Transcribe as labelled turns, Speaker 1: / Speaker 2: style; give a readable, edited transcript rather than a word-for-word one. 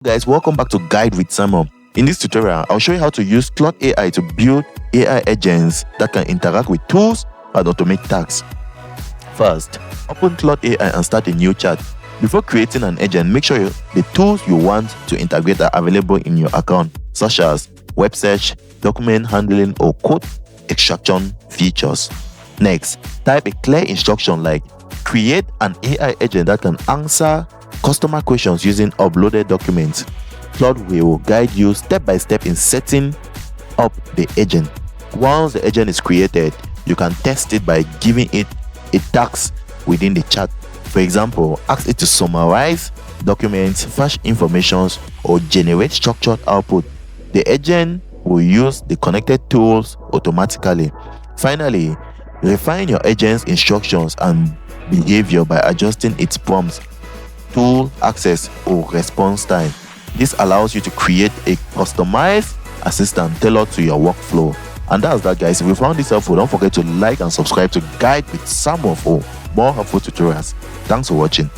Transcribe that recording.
Speaker 1: Guys, welcome back to Guide with Simon. In this tutorial, I'll show you how to use Claude AI to build AI agents that can interact with tools and automate tasks. First, open Claude AI and start a new chat. Before creating an agent, make sure the tools you want to integrate are available in your account, such as web search, document handling, or code extraction features. Next, type a clear instruction like create an AI agent that can answer customer questions using uploaded documents. Claude will guide you step by step in setting up the agent. Once the agent is created, you can test it by giving it a task within the chat. For example, ask it to summarize documents, fetch information, or generate structured output. The agent will use the connected tools automatically. Finally, refine your agent's instructions and behavior by adjusting its prompts, tool access, or response time. This allows you to create a customized assistant tailored to your workflow. And that's that, guys. If you found this helpful, don't forget to like and subscribe to Guide with Samuel for more helpful tutorials. Thanks for watching.